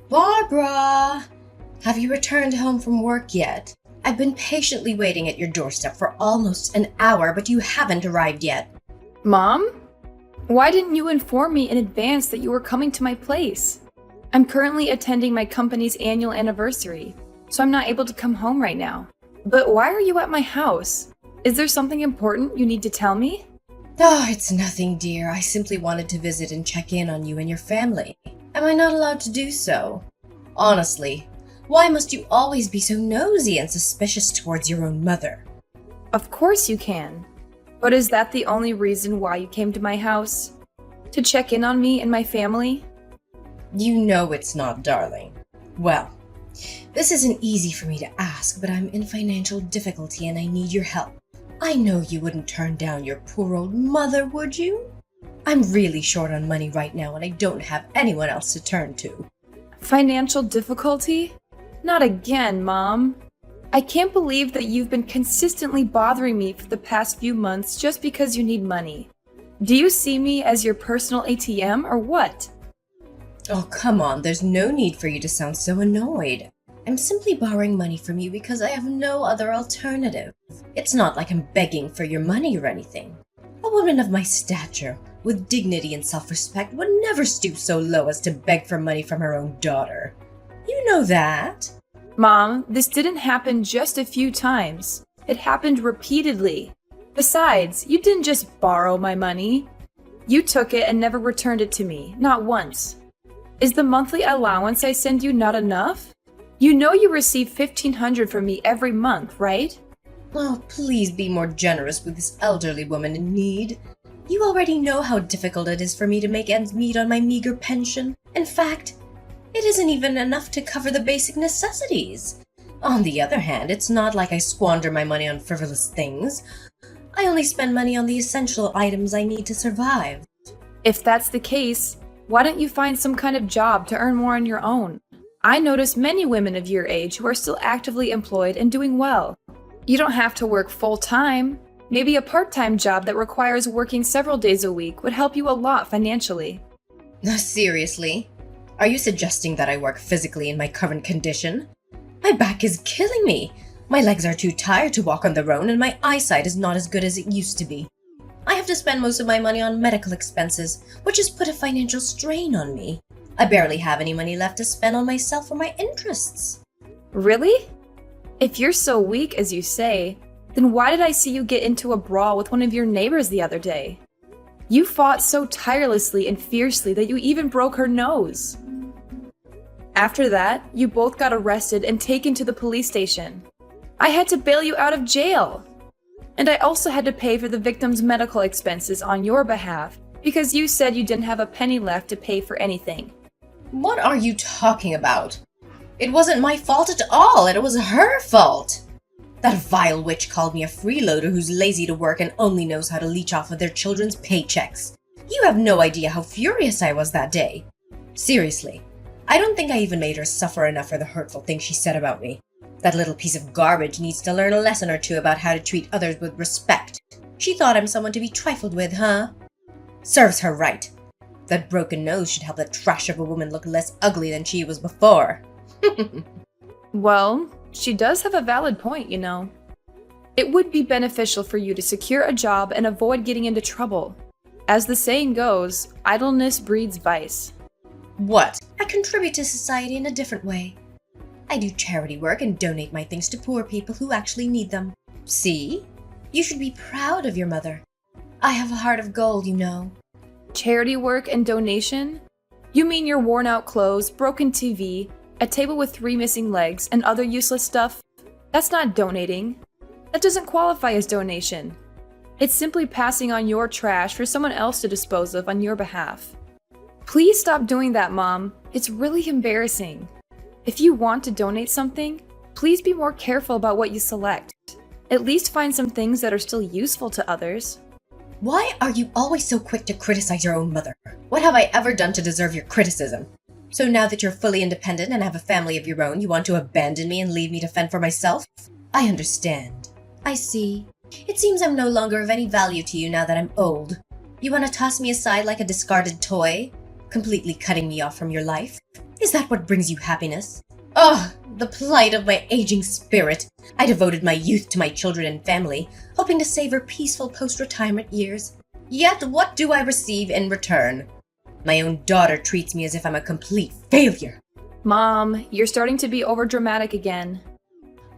Barbara! Have you returned home from work yet? I've been patiently waiting at your doorstep for almost an hour, but you haven't arrived yet. Mom? Why didn't you inform me in advance that you were coming to my place? I'm currently attending my company's annual anniversary, so I'm not able to come home right now. But why are you at my house? Is there something important you need to tell me? Oh, it's nothing, dear. I simply wanted to visit and check in on you and your family. Am I not allowed to do so? Honestly, why must you always be so nosy and suspicious towards your own mother? Of course you can. But is that the only reason why you came to my house? To check in on me and my family? You know it's not, darling. Well, this isn't easy for me to ask, but I'm in financial difficulty and I need your help. I know you wouldn't turn down your poor old mother, would you? I'm really short on money right now and I don't have anyone else to turn to. Financial difficulty? Not again, Mom. I can't believe that you've been consistently bothering me for the past few months just because you need money. Do you see me as your personal ATM or what? Oh, come on, there's no need for you to sound so annoyed. I'm simply borrowing money from you because I have no other alternative. It's not like I'm begging for your money or anything. A woman of my stature, with dignity and self-respect, would never stoop so low as to beg for money from her own daughter. You know that. Mom, this didn't happen just a few times. It happened repeatedly. Besides, you didn't just borrow my money. You took it and never returned it to me, not once. Is the monthly allowance I send you not enough? You know you receive $1,500 from me every month, right? Oh, please be more generous with this elderly woman in need. You already know how difficult it is for me to make ends meet on my meager pension. In fact, it isn't even enough to cover the basic necessities. On the other hand, it's not like I squander my money on frivolous things. I only spend money on the essential items I need to survive. If that's the case, why don't you find some kind of job to earn more on your own? I notice many women of your age who are still actively employed and doing well. You don't have to work full-time. Maybe a part-time job that requires working several days a week would help you a lot financially. Seriously? Are you suggesting that I work physically in my current condition? My back is killing me. My legs are too tired to walk on their own and my eyesight is not as good as it used to be. I have to spend most of my money on medical expenses, which has put a financial strain on me. I barely have any money left to spend on myself or my interests. Really? If you're so weak as you say, then why did I see you get into a brawl with one of your neighbors the other day? You fought so tirelessly and fiercely that you even broke her nose. After that, you both got arrested and taken to the police station. I had to bail you out of jail. And I also had to pay for the victim's medical expenses on your behalf because you said you didn't have a penny left to pay for anything. What are you talking about? It wasn't my fault at all, it was her fault. That vile witch called me a freeloader who's lazy to work and only knows how to leech off of their children's paychecks. You have no idea how furious I was that day. Seriously, I don't think I even made her suffer enough for the hurtful things she said about me. That little piece of garbage needs to learn a lesson or two about how to treat others with respect. She thought I'm someone to be trifled with, huh? Serves her right. That broken nose should help that trash of a woman look less ugly than she was before. Well, she does have a valid point, you know. It would be beneficial for you to secure a job and avoid getting into trouble. As the saying goes, idleness breeds vice. What? I contribute to society in a different way. I do charity work and donate my things to poor people who actually need them. See? You should be proud of your mother. I have a heart of gold, you know. Charity work and donation? You mean your worn-out clothes, broken TV, a table with 3 missing legs, and other useless stuff? That's not donating. That doesn't qualify as donation. It's simply passing on your trash for someone else to dispose of on your behalf. Please stop doing that, Mom. It's really embarrassing. If you want to donate something, please be more careful about what you select. At least find some things that are still useful to others. Why are you always so quick to criticize your own mother? What have I ever done to deserve your criticism? So now that you're fully independent and have a family of your own, you want to abandon me and leave me to fend for myself? I understand. I see. It seems I'm no longer of any value to you now that I'm old. You want to toss me aside like a discarded toy, completely cutting me off from your life? Is that what brings you happiness? Oh, the plight of my aging spirit. I devoted my youth to my children and family, hoping to savor peaceful post-retirement years. Yet what do I receive in return? My own daughter treats me as if I'm a complete failure. Mom, you're starting to be overdramatic again.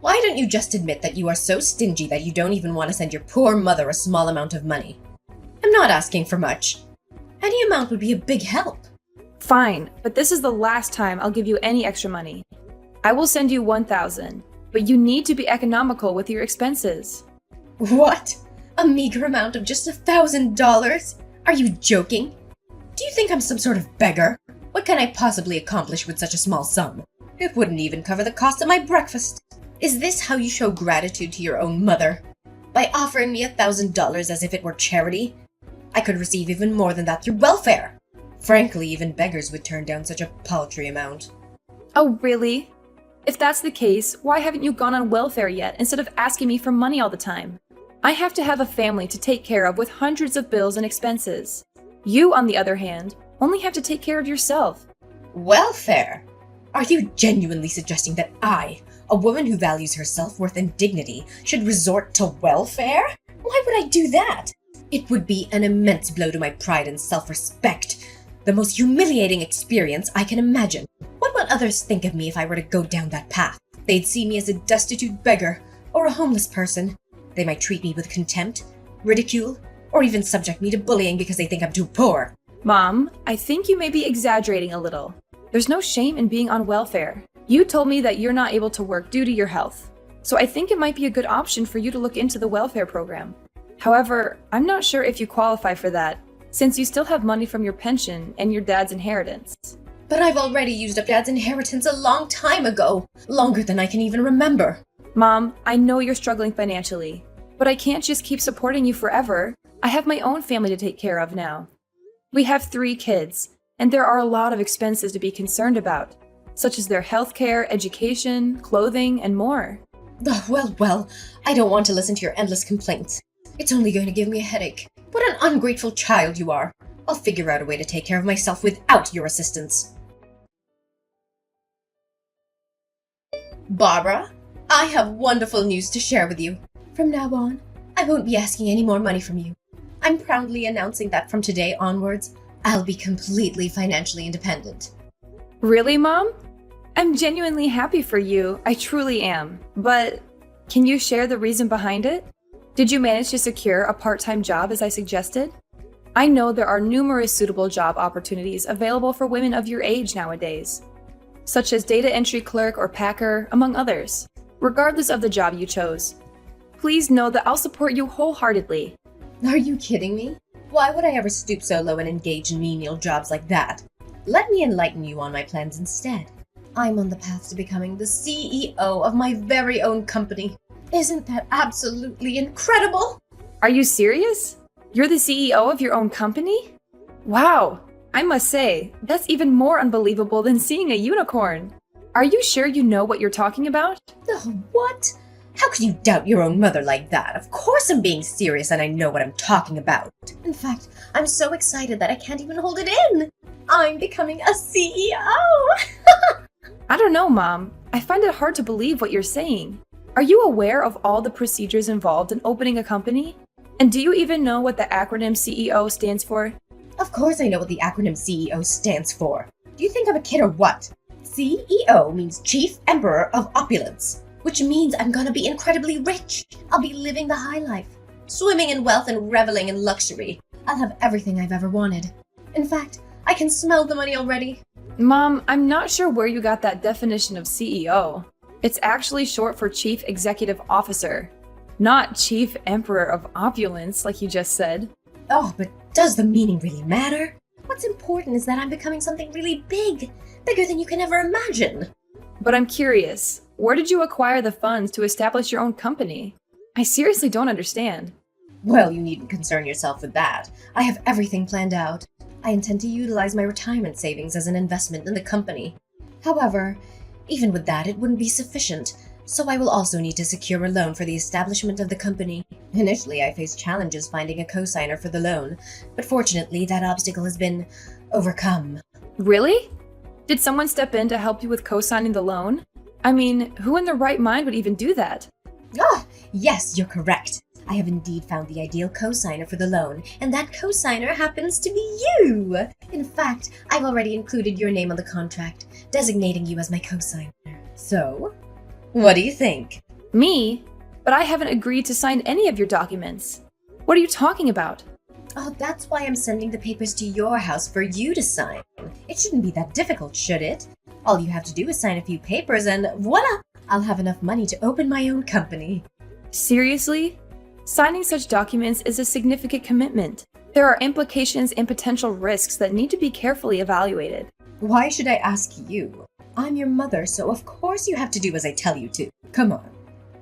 Why don't you just admit that you are so stingy that you don't even want to send your poor mother a small amount of money? I'm not asking for much. Any amount would be a big help. Fine, but this is the last time I'll give you any extra money. I will send you 1,000, but you need to be economical with your expenses. What? A meager amount of just $1,000? Are you joking? Do you think I'm some sort of beggar? What can I possibly accomplish with such a small sum? It wouldn't even cover the cost of my breakfast. Is this how you show gratitude to your own mother? By offering me $1,000 as if it were charity? I could receive even more than that through welfare. Frankly, even beggars would turn down such a paltry amount. Oh, really? If that's the case, why haven't you gone on welfare yet instead of asking me for money all the time? I have to have a family to take care of with hundreds of bills and expenses. You, on the other hand, only have to take care of yourself. Welfare? Are you genuinely suggesting that I, a woman who values her self-worth and dignity, should resort to welfare? Why would I do that? It would be an immense blow to my pride and self-respect. The most humiliating experience I can imagine. What would others think of me if I were to go down that path? They'd see me as a destitute beggar or a homeless person. They might treat me with contempt, ridicule, or even subject me to bullying because they think I'm too poor. Mom, I think you may be exaggerating a little. There's no shame in being on welfare. You told me that you're not able to work due to your health, so I think it might be a good option for you to look into the welfare program. However, I'm not sure if you qualify for that, since you still have money from your pension and your dad's inheritance. But I've already used up Dad's inheritance a long time ago, longer than I can even remember. Mom, I know you're struggling financially, but I can't just keep supporting you forever. I have my own family to take care of now. We have 3 kids, and there are a lot of expenses to be concerned about, such as their healthcare, education, clothing, and more. Oh, well, I don't want to listen to your endless complaints. It's only going to give me a headache. What an ungrateful child you are. I'll figure out a way to take care of myself without your assistance. Barbara, I have wonderful news to share with you. From now on, I won't be asking any more money from you. I'm proudly announcing that from today onwards, I'll be completely financially independent. Really, Mom? I'm genuinely happy for you. I truly am. But can you share the reason behind it? Did you manage to secure a part-time job as I suggested? I know there are numerous suitable job opportunities available for women of your age nowadays, such as data entry clerk or packer, among others. Regardless of the job you chose, please know that I'll support you wholeheartedly. Are you kidding me? Why would I ever stoop so low and engage in menial jobs like that? Let me enlighten you on my plans instead. I'm on the path to becoming the CEO of my very own company. Isn't that absolutely incredible? Are you serious? You're the CEO of your own company? Wow, I must say, that's even more unbelievable than seeing a unicorn. Are you sure you know what you're talking about? Oh, what? How could you doubt your own mother like that? Of course I'm being serious and I know what I'm talking about. In fact, I'm so excited that I can't even hold it in. I'm becoming a CEO! I don't know, Mom. I find it hard to believe what you're saying. Are you aware of all the procedures involved in opening a company? And do you even know what the acronym CEO stands for? Of course I know what the acronym CEO stands for. Do you think I'm a kid or what? CEO means Chief Emperor of Opulence, which means I'm gonna be incredibly rich. I'll be living the high life, swimming in wealth and reveling in luxury. I'll have everything I've ever wanted. In fact, I can smell the money already. Mom, I'm not sure where you got that definition of CEO. It's actually short for Chief Executive Officer, not Chief Emperor of Opulence, like you just said. Oh, but does the meaning really matter? What's important is that I'm becoming something really big, bigger than you can ever imagine. But I'm curious, where did you acquire the funds to establish your own company? I seriously don't understand. Well, you needn't concern yourself with that. I have everything planned out. I intend to utilize my retirement savings as an investment in the company. However, even with that, it wouldn't be sufficient, so I will also need to secure a loan for the establishment of the company. Initially, I faced challenges finding a co-signer for the loan, but fortunately, that obstacle has been overcome. Really? Did someone step in to help you with co-signing the loan? I mean, who in their right mind would even do that? Ah, yes, you're correct. I have indeed found the ideal co-signer for the loan, and that co-signer happens to be you! In fact, I've already included your name on the contract, designating you as my co-signer. So, what do you think? Me? But I haven't agreed to sign any of your documents. What are you talking about? Oh, that's why I'm sending the papers to your house for you to sign. It shouldn't be that difficult, should it? All you have to do is sign a few papers and voila! I'll have enough money to open my own company. Seriously? Signing such documents is a significant commitment. There are implications and potential risks that need to be carefully evaluated. Why should I ask you? I'm your mother, so of course you have to do as I tell you to. Come on.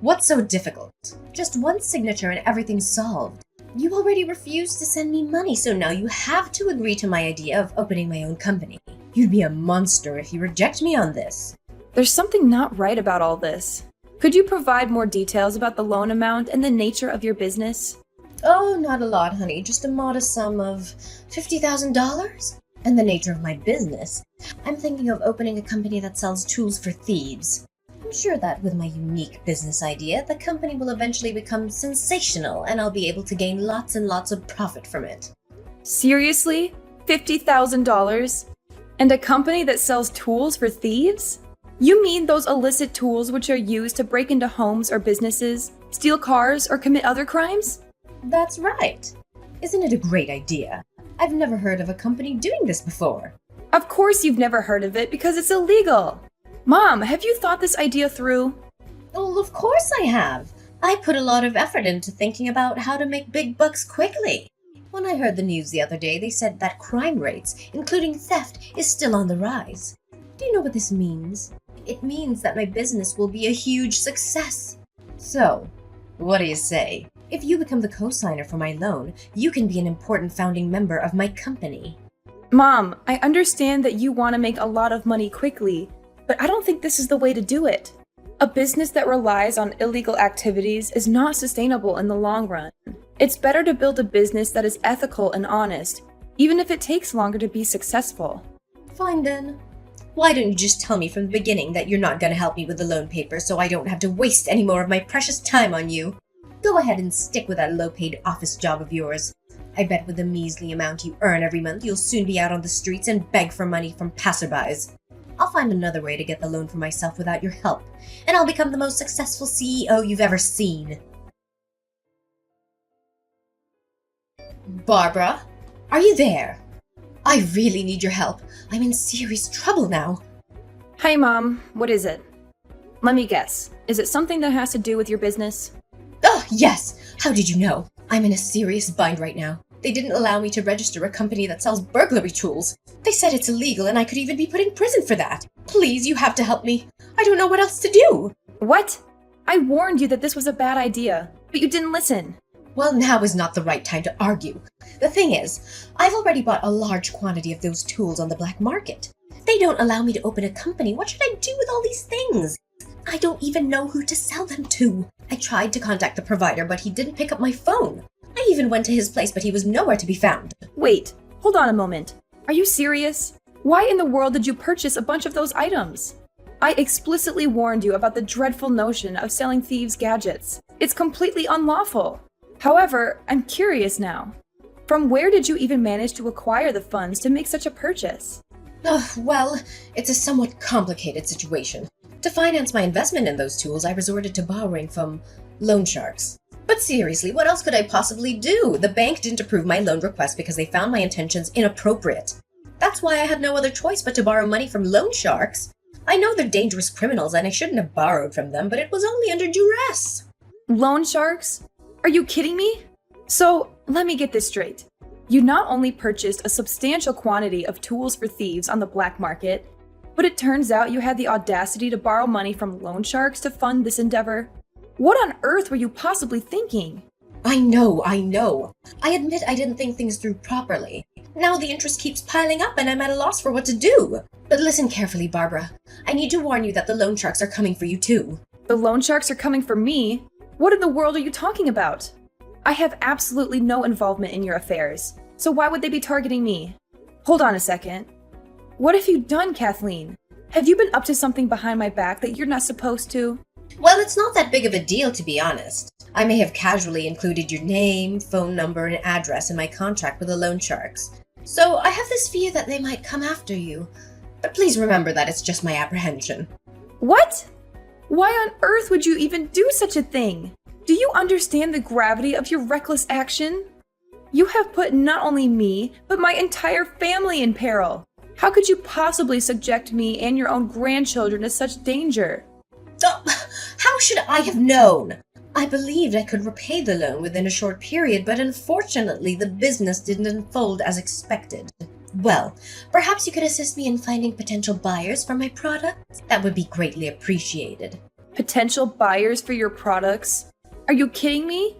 What's so difficult? Just one signature and everything's solved. You already refused to send me money, so now you have to agree to my idea of opening my own company. You'd be a monster if you reject me on this. There's something not right about all this. Could you provide more details about the loan amount and the nature of your business? Oh, not a lot, honey. Just a modest sum of $50,000. And the nature of my business. I'm thinking of opening a company that sells tools for thieves. I'm sure that with my unique business idea, the company will eventually become sensational and I'll be able to gain lots and lots of profit from it. Seriously? $50,000? And a company that sells tools for thieves? You mean those illicit tools which are used to break into homes or businesses, steal cars, or commit other crimes? That's right. Isn't it a great idea? I've never heard of a company doing this before. Of course you've never heard of it because it's illegal. Mom, have you thought this idea through? Well, of course I have. I put a lot of effort into thinking about how to make big bucks quickly. When I heard the news the other day, they said that crime rates, including theft, is still on the rise. Do you know what this means? It means that my business will be a huge success. So, what do you say? If you become the co-signer for my loan, you can be an important founding member of my company. Mom, I understand that you want to make a lot of money quickly, but I don't think this is the way to do it. A business that relies on illegal activities is not sustainable in the long run. It's better to build a business that is ethical and honest, even if it takes longer to be successful. Fine then. Why don't you just tell me from the beginning that you're not going to help me with the loan papers so I don't have to waste any more of my precious time on you? Go ahead and stick with that low-paid office job of yours. I bet with the measly amount you earn every month, you'll soon be out on the streets and beg for money from passerbys. I'll find another way to get the loan for myself without your help, and I'll become the most successful CEO you've ever seen. Barbara, are you there? I really need your help. I'm in serious trouble now. Hi, Mom. What is it? Let me guess. Is it something that has to do with your business? Oh, yes! How did you know? I'm in a serious bind right now. They didn't allow me to register a company that sells burglary tools. They said it's illegal and I could even be put in prison for that. Please, you have to help me. I don't know what else to do. What? I warned you that this was a bad idea, but you didn't listen. Well, now is not the right time to argue. The thing is, I've already bought a large quantity of those tools on the black market. If they don't allow me to open a company, what should I do with all these things? I don't even know who to sell them to. I tried to contact the provider, but he didn't pick up my phone. I even went to his place, but he was nowhere to be found. Wait, hold on a moment. Are you serious? Why in the world did you purchase a bunch of those items? I explicitly warned you about the dreadful notion of selling thieves' gadgets. It's completely unlawful. However, I'm curious now. From where did you even manage to acquire the funds to make such a purchase? Oh, well, it's a somewhat complicated situation. To finance my investment in those tools, I resorted to borrowing from loan sharks. But seriously, what else could I possibly do? The bank didn't approve my loan request because they found my intentions inappropriate. That's why I had no other choice but to borrow money from loan sharks. I know they're dangerous criminals and I shouldn't have borrowed from them, but it was only under duress. Loan sharks? Are you kidding me? So, let me get this straight. You not only purchased a substantial quantity of tools for thieves on the black market, but it turns out you had the audacity to borrow money from loan sharks to fund this endeavor. What on earth were you possibly thinking? I know. I admit I didn't think things through properly. Now the interest keeps piling up and I'm at a loss for what to do. But listen carefully, Barbara. I need to warn you that the loan sharks are coming for you too. The loan sharks are coming for me? What in the world are you talking about? I have absolutely no involvement in your affairs, so why would they be targeting me? Hold on a second. What have you done, Kathleen? Have you been up to something behind my back that you're not supposed to? Well, it's not that big of a deal, to be honest. I may have casually included your name, phone number, and address in my contract with the loan sharks. So I have this fear that they might come after you. But please remember that it's just my apprehension. What? Why on earth would you even do such a thing? Do you understand the gravity of your reckless action? You have put not only me, but my entire family in peril. How could you possibly subject me and your own grandchildren to such danger? Oh, how should I have known? I believed I could repay the loan within a short period, but unfortunately the business didn't unfold as expected. Well, perhaps you could assist me in finding potential buyers for my products? That would be greatly appreciated. Potential buyers for your products? Are you kidding me?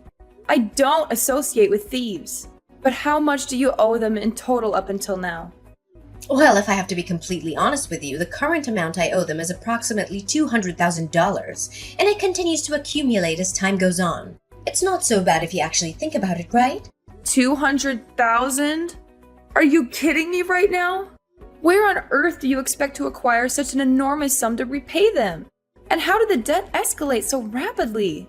I don't associate with thieves. But how much do you owe them in total up until now? Well, if I have to be completely honest with you, the current amount I owe them is approximately $200,000, and it continues to accumulate as time goes on. It's not so bad if you actually think about it, right? 200,000? Are you kidding me right now? Where on earth do you expect to acquire such an enormous sum to repay them? And how did the debt escalate so rapidly?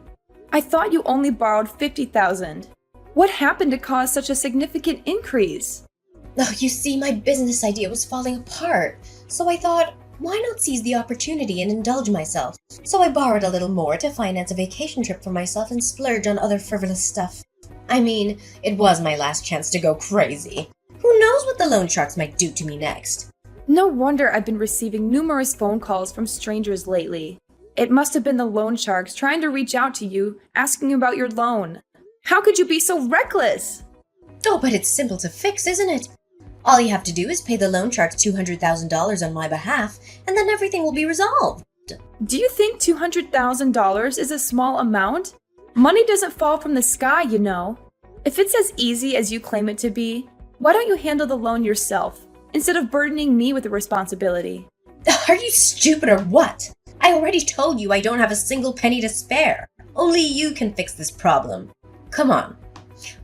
I thought you only borrowed 50,000. What happened to cause such a significant increase? Oh, you see, my business idea was falling apart, so I thought, why not seize the opportunity and indulge myself? So I borrowed a little more to finance a vacation trip for myself and splurge on other frivolous stuff. I mean, it was my last chance to go crazy. Who knows what the loan sharks might do to me next? No wonder I've been receiving numerous phone calls from strangers lately. It must have been the loan sharks trying to reach out to you, asking about your loan. How could you be so reckless? Oh, but it's simple to fix, isn't it? All you have to do is pay the loan sharks $200,000 on my behalf, and then everything will be resolved. Do you think $200,000 is a small amount? Money doesn't fall from the sky, you know. If it's as easy as you claim it to be, why don't you handle the loan yourself, instead of burdening me with the responsibility? Are you stupid or what? I already told you I don't have a single penny to spare. Only you can fix this problem. Come on.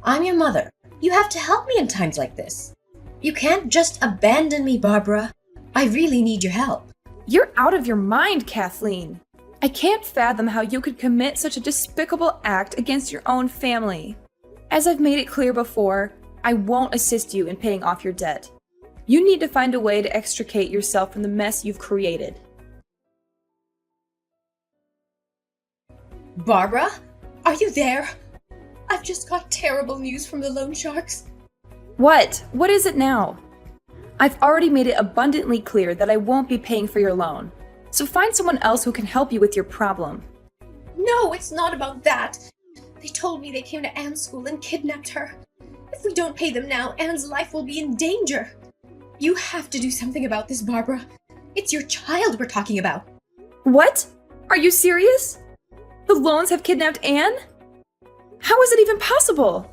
I'm your mother. You have to help me in times like this. You can't just abandon me, Barbara. I really need your help. You're out of your mind, Kathleen. I can't fathom how you could commit such a despicable act against your own family. As I've made it clear before, I won't assist you in paying off your debt. You need to find a way to extricate yourself from the mess you've created. Barbara? Are you there? I've just got terrible news from the loan sharks. What? What is it now? I've already made it abundantly clear that I won't be paying for your loan. So find someone else who can help you with your problem. No, it's not about that. They told me they came to Anne's school and kidnapped her. If we don't pay them now, Anne's life will be in danger. You have to do something about this, Barbara. It's your child we're talking about. What? Are you serious? The loans have kidnapped Anne? How is it even possible?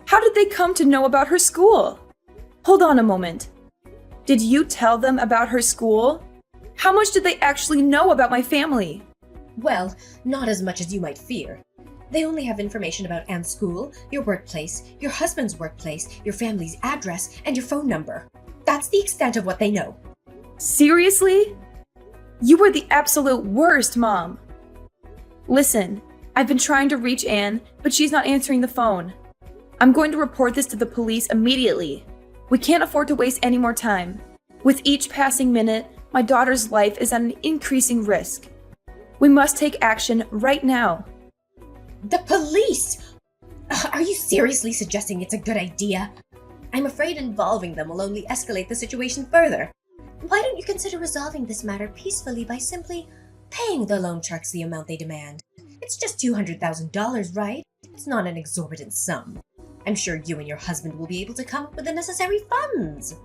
How did they come to know about her school? Hold on a moment. Did you tell them about her school? How much did they actually know about my family? Well, not as much as you might fear. They only have information about Anne's school, your workplace, your husband's workplace, your family's address, and your phone number. That's the extent of what they know. Seriously? You were the absolute worst, Mom. Listen, I've been trying to reach Anne, but she's not answering the phone. I'm going to report this to the police immediately. We can't afford to waste any more time. With each passing minute, my daughter's life is at an increasing risk. We must take action right now. The police! Are you seriously suggesting it's a good idea? I'm afraid involving them will only escalate the situation further. Why don't you consider resolving this matter peacefully by simply paying the loan sharks the amount they demand? It's just $200,000, right? It's not an exorbitant sum. I'm sure you and your husband will be able to come up with the necessary funds.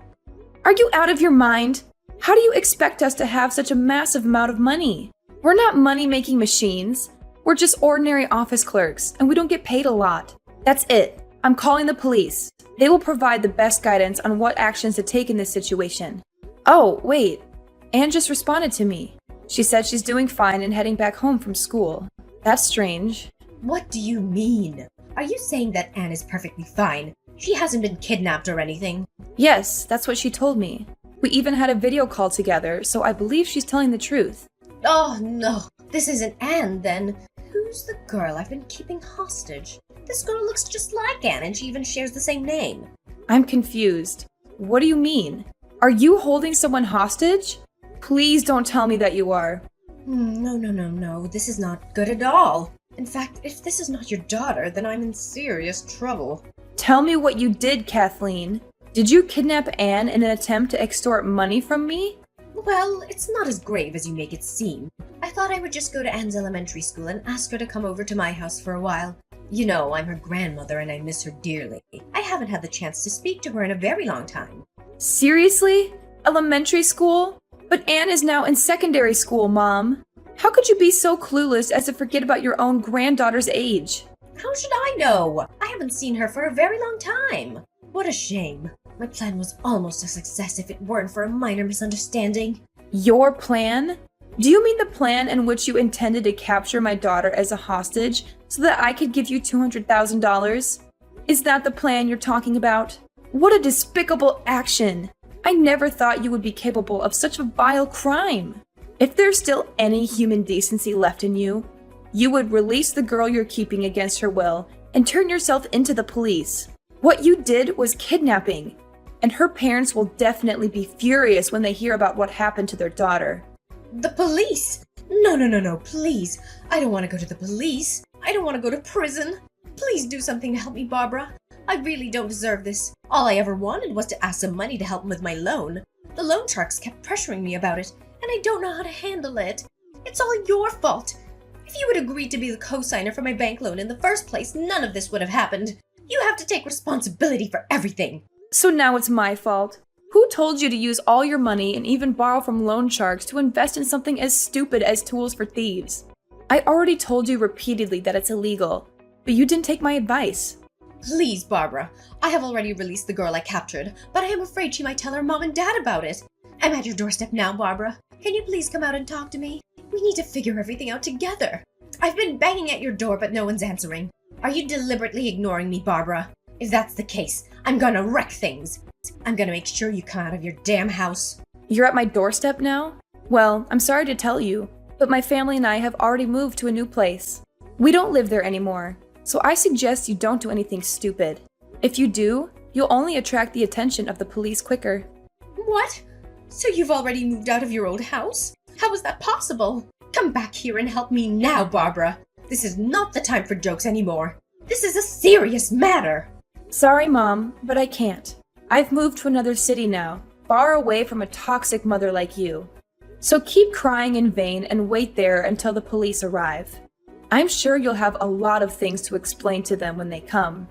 Are you out of your mind? How do you expect us to have such a massive amount of money? We're not money-making machines. We're just ordinary office clerks, and we don't get paid a lot. That's it. I'm calling the police. They will provide the best guidance on what actions to take in this situation. Oh, wait. Anne just responded to me. She said she's doing fine and heading back home from school. That's strange. What do you mean? Are you saying that Anne is perfectly fine? She hasn't been kidnapped or anything? Yes, that's what she told me. We even had a video call together, so I believe she's telling the truth. Oh no, this isn't Anne then. Who's the girl I've been keeping hostage? This girl looks just like Anne and she even shares the same name. I'm confused. What do you mean? Are you holding someone hostage? Please don't tell me that you are. No. This is not good at all. In fact, if this is not your daughter, then I'm in serious trouble. Tell me what you did, Kathleen. Did you kidnap Anne in an attempt to extort money from me? Well, it's not as grave as you make it seem. I thought I would just go to Anne's elementary school and ask her to come over to my house for a while. You know, I'm her grandmother and I miss her dearly. I haven't had the chance to speak to her in a very long time. Seriously? Elementary school? But Anne is now in secondary school, Mom. How could you be so clueless as to forget about your own granddaughter's age? How should I know? I haven't seen her for a very long time. What a shame. My plan was almost a success if it weren't for a minor misunderstanding. Your plan? Do you mean the plan in which you intended to capture my daughter as a hostage so that I could give you $200,000? Is that the plan you're talking about? What a despicable action! I never thought you would be capable of such a vile crime. If there's still any human decency left in you, you would release the girl you're keeping against her will and turn yourself into the police. What you did was kidnapping, and her parents will definitely be furious when they hear about what happened to their daughter. The police? No, please. I don't want to go to the police. I don't want to go to prison. Please do something to help me, Barbara. I really don't deserve this. All I ever wanted was to ask some money to help with my loan. The loan sharks kept pressuring me about it, and I don't know how to handle it. It's all your fault. If you had agreed to be the co-signer for my bank loan in the first place, none of this would have happened. You have to take responsibility for everything. So now it's my fault. Who told you to use all your money and even borrow from loan sharks to invest in something as stupid as tools for thieves? I already told you repeatedly that it's illegal, but you didn't take my advice. Please, Barbara. I have already released the girl I captured, but I am afraid she might tell her mom and dad about it. I'm at your doorstep now, Barbara. Can you please come out and talk to me? We need to figure everything out together. I've been banging at your door, but no one's answering. Are you deliberately ignoring me, Barbara? If that's the case, I'm gonna wreck things. I'm gonna make sure you come out of your damn house. You're at my doorstep now? Well, I'm sorry to tell you, but my family and I have already moved to a new place. We don't live there anymore, so I suggest you don't do anything stupid. If you do, you'll only attract the attention of the police quicker. What? So you've already moved out of your old house? How is that possible? Come back here and help me now, Barbara. This is not the time for jokes anymore. This is a serious matter. Sorry, Mom, but I can't. I've moved to another city now, far away from a toxic mother like you. So keep crying in vain and wait there until the police arrive. I'm sure you'll have a lot of things to explain to them when they come.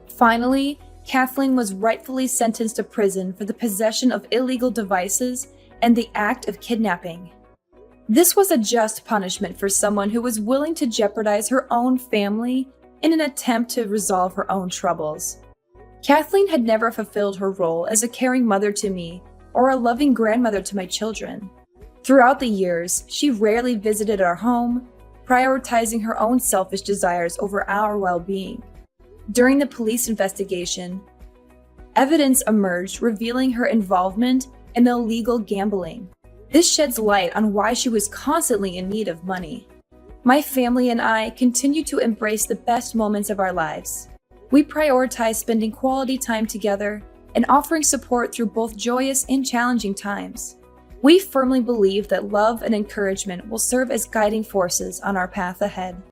Finally, Kathleen was rightfully sentenced to prison for the possession of illegal devices and the act of kidnapping. This was a just punishment for someone who was willing to jeopardize her own family in an attempt to resolve her own troubles. Kathleen had never fulfilled her role as a caring mother to me or a loving grandmother to my children. Throughout the years, she rarely visited our home, prioritizing her own selfish desires over our well-being. During the police investigation, evidence emerged revealing her involvement in illegal gambling. This sheds light on why she was constantly in need of money. My family and I continue to embrace the best moments of our lives. We prioritize spending quality time together and offering support through both joyous and challenging times. We firmly believe that love and encouragement will serve as guiding forces on our path ahead.